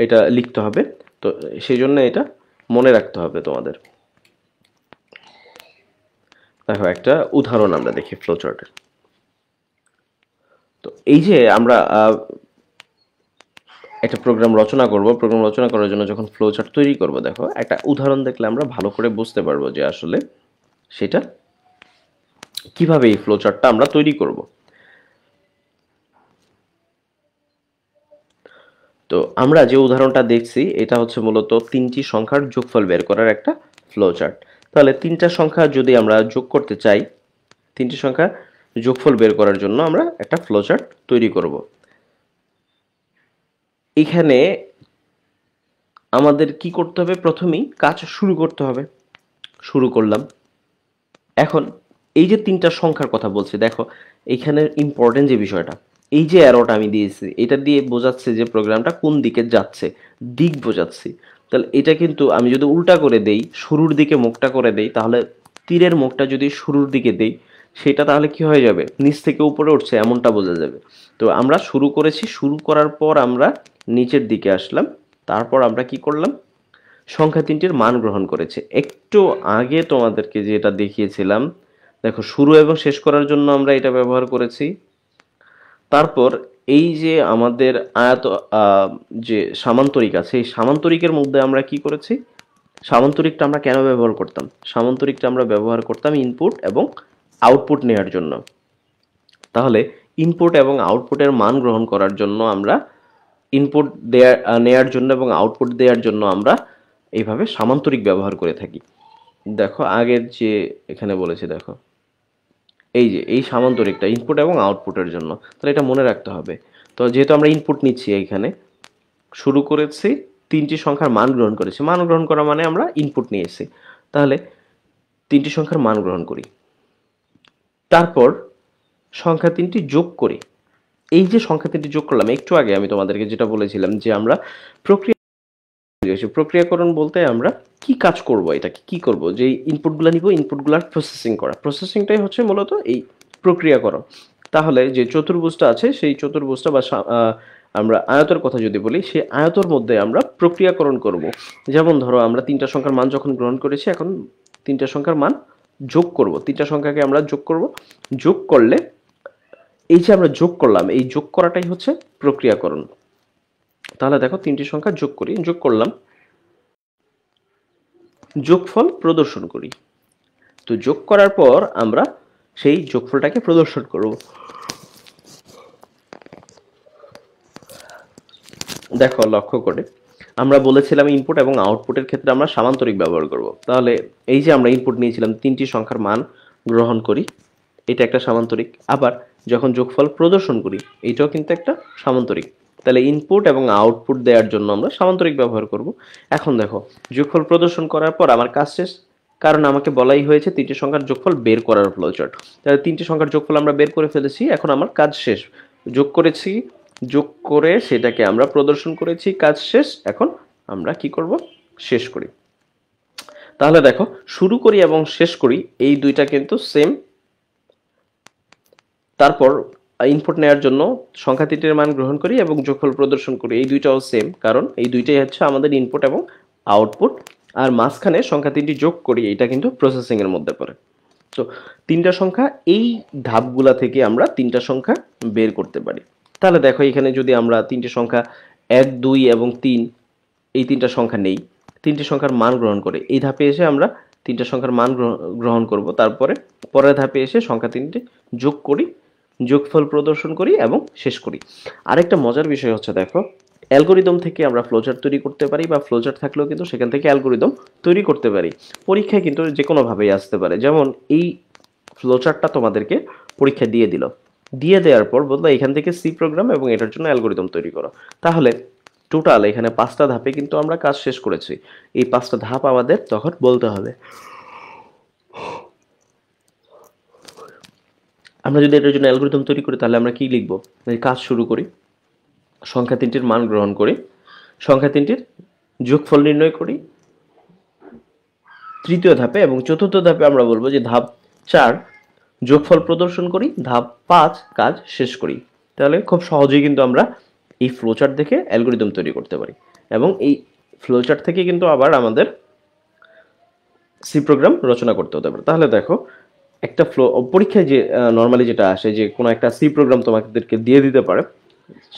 Speaker 1: এটা লিখতে হবে। তো সেই জন্য এটা মনে রাখতে হবে তোমাদের। দেখো একটা উদাহরণ আমরা দেখি ফ্লোচার্টের। তো এই যে আমরা একটা প্রোগ্রাম রচনা করব, প্রোগ্রাম রচনা করার জন্য যখন ফ্লোচার্ট তৈরি করব, দেখো একটা উদাহরণ দেখলে আমরা ভালো করে বুঝতে পারবো যে আসলে সেটা কিভাবে এই ফ্লোচার্টটা আমরা তৈরি করব। তো আমরা যে উদাহরণটা দেখছি এটা হচ্ছে মূলত 3টি সংখ্যার যোগফল বের করার একটা ফ্লোচার্ট। তাহলে 3টা সংখ্যা যদি আমরা যোগ করতে চাই, 3টি সংখ্যা যোগফল বের করার জন্য আমরা একটা ফ্লোচার্ট তৈরি করব। এখানে আমাদের কি করতে হবে? প্রথমেই কাজ শুরু করতে হবে। শুরু করলাম। এখন এই যে 3টা সংখ্যার কথা বলছি, দেখো এখানে ইম্পর্টেন্ট যে বিষয়টা, এই যে অ্যারোটা আমি দিয়েছি এটা দিয়ে বোঝাচ্ছে যে প্রোগ্রামটা কোন দিকে যাচ্ছে, দিক বোঝাচ্ছি। তাহলে এটা কিন্তু আমি যদি উল্টা করে দেই, শুরুর দিকে মুখটা করে দেই, তাহলে তীরের মুখটা যদি শুরুর দিকে দেই, সেটা তাহলে কি হয়ে যাবে? নিচ থেকে উপরে উঠছে এমনটা বোঝা যাবে। তো আমরা শুরু করেছি, শুরু করার পর আমরা নিচের দিকে আসলাম, তারপর আমরা কি করলাম? সংখ্যা 3টির মান গ্রহণ করেছে। একটু আগে তোমাদেরকে যেটা দেখিয়েছিলাম, দেখো শুরু এবং শেষ করার জন্য আমরা এটা ব্যবহার করেছি। তারপর এই যে আমাদের যে সামান্তরিক আছে, এই সামান্তরিকের মধ্যে আমরা কি করেছি? সামান্তরিকটা আমরা কেন ব্যবহার করতাম? সামান্তরিকটা আমরা ব্যবহার করতাম ইনপুট এবং আউটপুট নেওয়ার জন্য। তাহলে ইনপুট এবং আউটপুটের মান গ্রহণ করার জন্য আমরা ইনপুট নেয়ার জন্য এবং আউটপুট দেওয়ার জন্য আমরা এইভাবে সামান্তরিক ব্যবহার করে থাকি। দেখো আগের যে এখানে বলেছে, দেখো এই যে এই সামান্তরিকটা ইনপুট এবং আউটপুটের জন্য, তাহলে এটা মনে রাখতে হবে। তো যেহেতু আমরা ইনপুট নিচ্ছি, এইখানে শুরু করেছি তিনটি সংখ্যার মান গ্রহণ করেছি, মান গ্রহণ করা মানে আমরা ইনপুট নিয়েছি, তাহলে তিনটি সংখ্যার মান গ্রহণ করি, তারপর সংখ্যা তিনটি যোগ করি। এই যে সংখ্যা তিনটি যোগ করলাম, একটু আগে আমি তোমাদেরকে যেটা বলেছিলাম যে আমরা প্রক্রিয়া প্রক্রিয়াকরণ বলতে আমরা কি কাজ করব, এটাকে কি করব, যে ইনপুটগুলো নিব, ইনপুটগুলোর প্রসেসিং করা, প্রসেসিংটাই হচ্ছে মূলত এই প্রক্রিয়াকরণ। তাহলে যে চতুর্ভুজটা আছে সেই চতুর্ভুজটা বা আমরা আয়তের কথা যদি বলি, সেই আয়তের মধ্যে আমরা প্রক্রিয়াকরণ করব। যেমন ধরো আমরা তিনটা সংখ্যার মান যখন গ্রহণ করেছি, এখন তিনটা সংখ্যার মান যোগ করব, তিনটা সংখ্যাকে আমরা যোগ করব। যোগ করলে এই যে আমরা যোগ করলাম, এই যোগ করাটাই হচ্ছে প্রক্রিয়াকরণ। তাহলে দেখো তিনটি সংখ্যা যোগ করি, যোগ করলাম, যোগফল প্রদর্শন করি। তো যোগ করার পর আমরা সেই যোগফলটাকে প্রদর্শন করব। দেখো লক্ষ্য করে আমরা বলেছিলাম ইনপুট এবং আউটপুটের ক্ষেত্রে আমরা সামান্তরিক ব্যবহার করব। তাহলে এই যে আমরা ইনপুট নিয়েছিলাম, তিনটি সংখ্যার মান গ্রহণ করি, এটা একটা সামান্তরিক। আবার যখন যোগফল প্রদর্শন করি, এটাও কিন্তু একটা সামান্তরিক। তাহলে ইনপুট এবং আউটপুট দেওয়ার জন্য আমরা সামান্তরিক ব্যবহার করব। এখন দেখো যোগফল প্রদর্শন করার পর আমার কাজ শেষ, কারণ আমাকে বলাই হয়েছে তিনটি সংখ্যার যোগফল বের করার ফ্লোচার্ট। তাহলে তিনটি সংখ্যার যোগফল আমরা বের করে ফেলেছি, এখন আমার কাজ শেষ। যোগ করেছি, যোগ করে সেটাকে আমরা প্রদর্শন করেছি, কাজ শেষ। এখন আমরা কি করব, শেষ করি। তাহলে দেখো শুরু করি এবং শেষ করি, এই দুইটা কিন্তু সেম। তারপর ইনপুট নেওয়ার জন্য সংখ্যা তিনটির মান গ্রহণ করি এবং যোগফল প্রদর্শন করি, এই দুইটাও সেম, কারণ এই দুইটাই হচ্ছে আমাদের ইনপুট এবং আউটপুট। আর মাঝখানে সংখ্যা তিনটি যোগ করি, এটা কিন্তু প্রসেসিং এর মধ্যে পড়ে। তো তিনটা সংখ্যা, এই ধাপগুলা থেকে আমরা তিনটা সংখ্যা বের করতে পারি। তাহলে দেখো এখানে যদি আমরা তিনটি সংখ্যা 1, 2 এবং 3, এই তিনটা সংখ্যা নেই, তিনটি সংখ্যার মান গ্রহণ করে এই ধাপে এসে আমরা তিনটা সংখ্যার মান গ্রহণ করব। তারপরে পরের ধাপে এসে সংখ্যা তিনটি যোগ করি, যোগফল প্রদর্শন করি এবং শেষ করি। আরেকটা মজার বিষয় হচ্ছে, দেখো অ্যালগোরিদম থেকে আমরা ফ্লোচার্ট তৈরি করতে পারি, বা ফ্লোচার্ট থাকলেও কিন্তু সেখান থেকে অ্যালগোরিদম তৈরি করতে পারি। পরীক্ষায় কিন্তু যে কোনোভাবেই আসতে পারে। যেমন এই ফ্লোচার্টটা তোমাদেরকে পরীক্ষা দিয়ে দিল, দিয়ে দেওয়ার পর বললো এখান থেকে সি প্রোগ্রাম এবং এটার জন্য অ্যালগোরিদম তৈরি করো। তাহলে টোটাল এখানে 5টা ধাপে কিন্তু আমরা কাজ শেষ করেছি। এই 5টা ধাপ আমাদের তখন বলতে হবে। আমরা যদি এটার জন্য অ্যালগোরিদম তৈরি করি, তাহলে আমরা কি লিখব, কাজ শুরু করি, সংখ্যা তিনটির মান গ্রহণ করি, সংখ্যা তিনটির যোগফল নির্ণয় করি তৃতীয় ধাপে, এবং চতুর্থ ধাপে আমরা বলবো যে ধাপ 4 যোগফল প্রদর্শন করি, ধাপ 5 কাজ শেষ করি। তাহলে খুব সহজেই কিন্তু আমরা এই ফ্লোচার্ট দেখে অ্যালগোরিদম তৈরি করতে পারি, এবং এই ফ্লোচার্ট থেকে কিন্তু আবার আমাদের সি প্রোগ্রাম রচনা করতে হতে পারে। তাহলে দেখো একটা পরীক্ষায় যে নর্মালি যেটা আসে, যে কোনো একটা সি প্রোগ্রাম তোমাদেরকে দিয়ে দিতে পারে,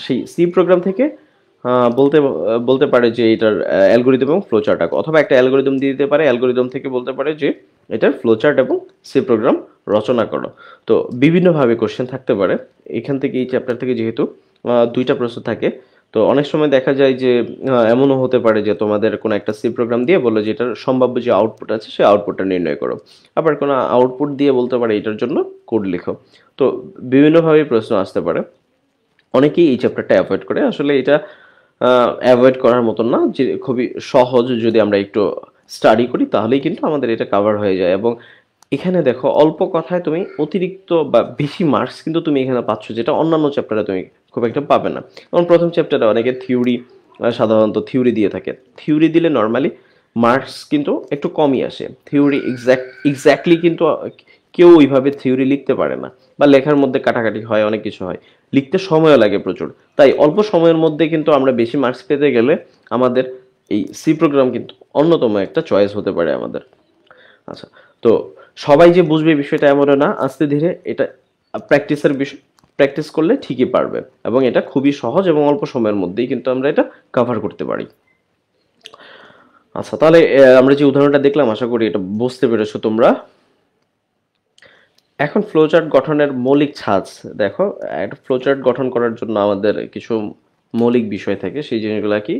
Speaker 1: সেই সি প্রোগ্রাম থেকে বলতে বলতে পারে যে এটার অ্যালগোরিদম এবং ফ্লোচার্ট আঁকো, অথবা একটা অ্যালগোরিদম দিয়ে দিতে পারে, অ্যালগোরিদম থেকে বলতে পারে যে এটার ফ্লোচার্ট এবং সি প্রোগ্রাম রচনা করো। তো বিভিন্নভাবে কোশ্চেন থাকতে পারে। এখান থেকে এই চ্যাপ্টার থেকে যেহেতু দুইটা প্রশ্ন থাকে, তো অনেক সময় দেখা যায় যে এমনও হতে পারে যে তোমাদের কোনো একটা সি প্রোগ্রাম দিয়ে বললো যে এটার সম্ভাব্য যে আউটপুট আছে সেই আউটপুটটা নির্ণয় করো। আবার কোনো আউটপুট দিয়ে বলতে পারে এটার জন্য কোড লিখো। তো বিভিন্নভাবে প্রশ্ন আসতে পারে। অনেকেই এই চ্যাপ্টারটা অ্যাভয়েড করে, আসলে এটা অ্যাভয়েড করার মতন না, যে খুবই সহজ, যদি আমরা একটু স্টাডি করি তাহলেই কিন্তু আমাদের এটা কভার হয়ে যায়। এবং এখানে দেখো অল্প কথায় তুমি অতিরিক্ত বা বেশি মার্কস কিন্তু তুমি এখানে পাচ্ছ, যেটা অন্যান্য চ্যাপ্টারে তুমি খুব একটা পাবে না। যেমন প্রথম চ্যাপ্টারে অনেকে থিওরি, সাধারণত থিওরি দিয়ে থাকে, থিওরি দিলে নর্মালি মার্কস কিন্তু একটু কমই আসে। থিওরি এক্স্যাক্টলি কিন্তু কেউ ওইভাবে থিওরি লিখতে পারে না, বা লেখার মধ্যে কাটাকাটি হয়, অনেক কিছু হয়, লিখতে সময়ও লাগে প্রচুর। তাই অল্প সময়ের মধ্যে কিন্তু আমরা বেশি মার্কস পেতে গেলে আমাদের এই সি প্রোগ্রাম কিন্তু অন্যতম একটা চয়েস হতে পারে আমাদের। আচ্ছা, তো সবাই যে বুঝবে বিষয়টা এমনও না, আস্তে ধীরে এটা প্র্যাকটিসের বিষয়, প্র্যাকটিস করলে ঠিকই পারবে, এবং এটা খুবই সহজ এবং অল্প সময়ের মধ্যেই কিন্তু আমরা এটা কভার করতে পারি। আচ্ছা, তাহলে আমরা যে উদাহরণটা দেখলাম, আশা করি এটা বুঝতে পেরেছো তোমরা। এখন ফ্লোচার্ট গঠনের মৌলিক ছাঁচ। দেখো একটা ফ্লোচার্ট গঠন করার জন্য আমাদের কিছু মৌলিক বিষয় থাকে, সেই জিনিসগুলো কি,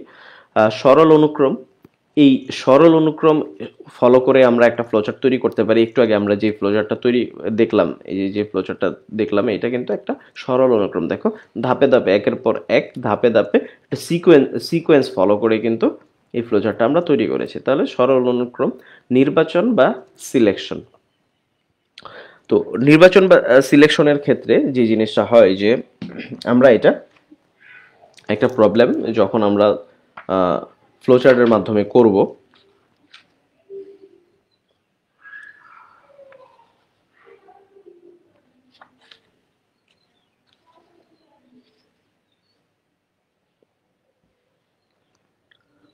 Speaker 1: সরল অনুক্রম, এই সরল অনুক্রম ফলো করে আমরা একটা ফ্লোচার্ট তৈরি করতে পারি। একটু আগে আমরা যে ফ্লোচার্টটা দেখলাম, এই যে ফ্লোচার্টটা দেখলাম, এটা কিন্তু একটা সরল অনুক্রম। দেখো ধাপে ধাপে একের পর এক ধাপে ধাপে একটা সিকোয়েন্স ফলো করে কিন্তু এই ফ্লোচার্টটা আমরা তৈরি করেছি। তাহলে সরল অনুক্রম, নির্বাচন বা সিলেকশন। তো নির্বাচন বা সিলেকশনের ক্ষেত্রে যে জিনিসটা হয় যে আমরা এটা একটা প্রবলেম যখন আমরা ফ্লোচার্টের মাধ্যমে করব,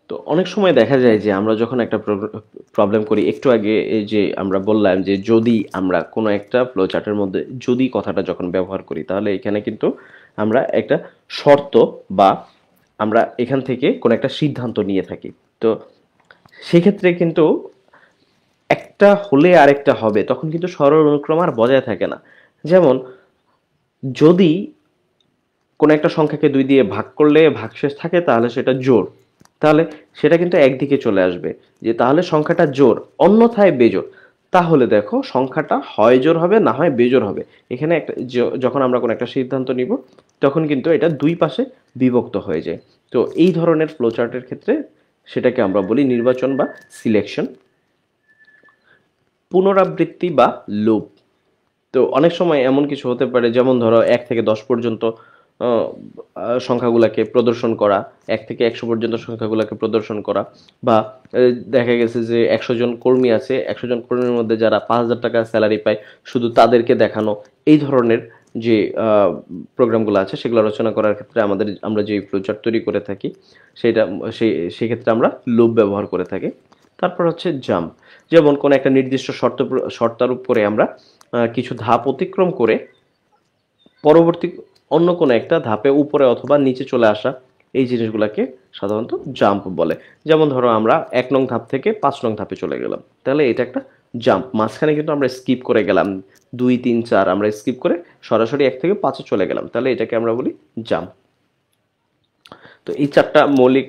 Speaker 1: তো অনেক সময় দেখা যায় যে আমরা যখন একটা প্রবলেম করি, একটু আগে এই যে আমরা বললাম যে যদি আমরা কোনো একটা ফ্লো চার্টের মধ্যে যদি কথাটা যখন ব্যবহার করি, তাহলে এখানে কিন্তু আমরা একটা শর্ত বা আমরা এখান থেকে কোনো একটা সিদ্ধান্ত নিয়ে থাকি। তো সেক্ষেত্রে কিন্তু একটা হলে আরেকটা হবে, তখন কিন্তু সরল অনুক্রম আর বজায় থাকে না। যেমন যদি কোনো একটা সংখ্যাকে 2 দিয়ে ভাগ করলে ভাগশেষ থাকে, তাহলে সেটা জোড়, তাহলে সেটা কিন্তু একদিকে চলে আসবে যে তাহলে সংখ্যাটা জোড়, অন্যথায় বেজোড়। তাহলে দেখো সংখ্যাটা হয় জোড় হবে না হয় বেজোড় হবে। এখানে একটা যখন আমরা কোনো একটা সিদ্ধান্ত নিব, তখন কিন্তু এটা দুই পাশে বিভক্ত হয়ে যায়। তো এই ধরনের ফ্লোচার্টের ক্ষেত্রে সেটাকে আমরা বলি নির্বাচন বা সিলেকশন। পুনরাবৃত্তি বা লুপ। তো অনেক সময় এমন কিছু হতে পারে, যেমন ধরো 1 থেকে 10 পর্যন্ত সংখ্যাগুলোকে প্রদর্শন করা, 1 থেকে 100 পর্যন্ত সংখ্যাগুলোকে প্রদর্শন করা, বা দেখা গেছে যে 100 জন কর্মী আছে, 100 জন কর্মীর মধ্যে যারা 5,000 টাকা স্যালারি পায় শুধু তাদেরকে দেখানো। এই ধরনের যে প্রোগ্রামগুলো আছে সেগুলো রচনা করার ক্ষেত্রে আমরা যে ফ্লোচার্ট তৈরি করে থাকি, সেটা সেক্ষেত্রে আমরা লুপ ব্যবহার করে থাকি। তারপর হচ্ছে জাম্প। যেমন কোনো একটা নির্দিষ্ট শর্তারোপ করে আমরা কিছু ধাপ অতিক্রম করে পরবর্তী অন্য কোনো একটা ধাপে উপরে অথবা নিচে চলে আসা, এই জিনিসগুলোকে সাধারণত জাম্প বলে। যেমন ধরো আমরা 1 নং ধাপ থেকে 5 নং ধাপে চলে গেলাম, তাহলে এটা একটা জাম্প। মাঝখানে কিন্তু আমরা স্কিপ করে গেলাম, 2 3 4 আমরা স্কিপ করে সরাসরি 1 থেকে 5 এ চলে গেলাম, তাহলে এটাকে আমরা বলি জাম্প। তো এই 4টা মৌলিক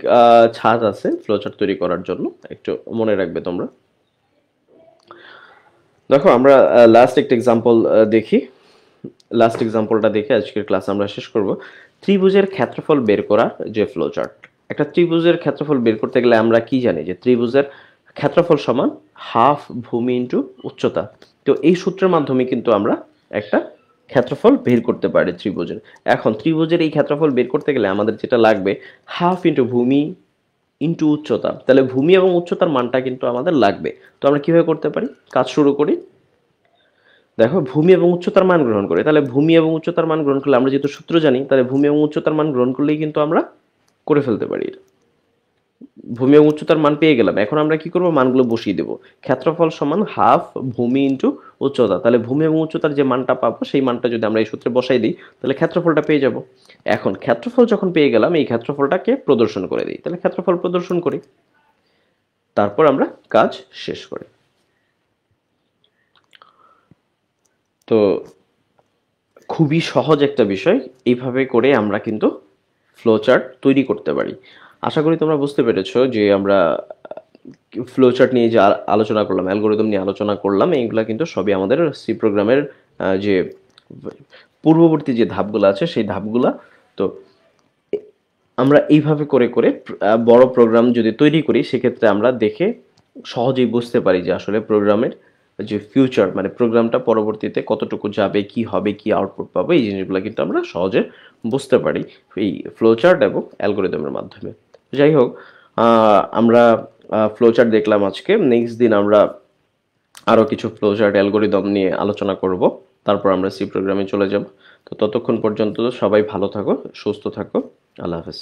Speaker 1: ছাঁচ আছে ফ্লোচার্ট তৈরি করার জন্য, একটু মনে রাখবে তোমরা। দেখো আমরা লাস্ট একটা এক্সাম্পল দেখি। লাস্ট এক্সাম্পলটা দেখে আজকের ক্লাস আমরা শেষ করব। ত্রিভুজের ক্ষেত্রফল বের করার যে ফ্লো চার্ট। একটা ত্রিভুজের ক্ষেত্রফল বের করতে গেলে আমরা কি জানি যে ত্রিভুজের ক্ষেত্রফল সমান হাফ ভূমি ইন্টু উচ্চতা। তো এই সূত্রের মাধ্যমে কিন্তু আমরা একটা ক্ষেত্রফল বের করতে পারি ত্রিভুজের। এখন ত্রিভুজের এই ক্ষেত্রফল বের করতে গেলে আমাদের যেটা লাগবে হাফ ইন্টু ভূমি ইন্টু উচ্চতা। তাহলে ভূমি এবং উচ্চতার মানটা কিন্তু আমাদের লাগবে। তো আমরা কিভাবে করতে পারি, কাজ শুরু করি। দেখো ভূমি এবং উচ্চতার মান গ্রহণ করে, তাহলে ভূমি এবং উচ্চতার মান গ্রহণ করলে আমরা যেহেতু সূত্র জানি, তাহলে ভূমি এবং উচ্চতার মান গ্রহণ করলেই কিন্তু আমরা করে ফেলতে পারি। ভূমি এবং উচ্চতার মান পেয়ে গেলাম, এখন আমরা কি করব, মানগুলো বসিয়ে দেব। ক্ষেত্রফল সমান হাফ ভূমি ইন্টু উচ্চতা, তাহলে ভূমি এবং উচ্চতার যে মানটা পাবো সেই মানটা যদি আমরা এই সূত্রে বসাই দিই, তাহলে ক্ষেত্রফলটা পেয়ে যাব। এখন ক্ষেত্রফল যখন পেয়ে গেলাম, এই ক্ষেত্রফলটাকে প্রদর্শন করে দিই, তাহলে ক্ষেত্রফল প্রদর্শন করি, তারপর আমরা কাজ শেষ করি। তো খুবই সহজ একটা বিষয়, এইভাবে করে আমরা কিন্তু ফ্লোচার্ট তৈরি করতে পারি। আশা করি তোমরা বুঝতে পেরেছো যে আমরা ফ্লোচার্ট নিয়ে যে আলোচনা করলাম, অ্যালগোরিদম নিয়ে আলোচনা করলাম, এইগুলা কিন্তু সবই আমাদের সি প্রোগ্রামের যে পূর্ববর্তী যে ধাপগুলো আছে সেই ধাপগুলা। তো আমরা এইভাবে করে করে বড় প্রোগ্রাম যদি তৈরি করি, সেক্ষেত্রে আমরা দেখে সহজেই বুঝতে পারি যে আসলে প্রোগ্রামের যে ফিউচার, মানে প্রোগ্রামটা পরবর্তীতে কতটুকু যাবে, কি হবে, কি আউটপুট পাবো, এই জিনিসগুলো কিন্তু আমরা সহজে বুঝতে পারি এই ফ্লোচার্ট এবং অ্যালগোরিদমের মাধ্যমে। যাই হোক, আমরা ফ্লোচার্ট দেখলাম আজকে। নেক্সট দিন আমরা আরও কিছু ফ্লোচার্ট অ্যালগোরিদম নিয়ে আলোচনা করব, তারপর আমরা সি প্রোগ্রামে চলে যাব। তো ততক্ষণ পর্যন্ত সবাই ভালো থাকো, সুস্থ থাকো। আল্লাহ হাফেজ।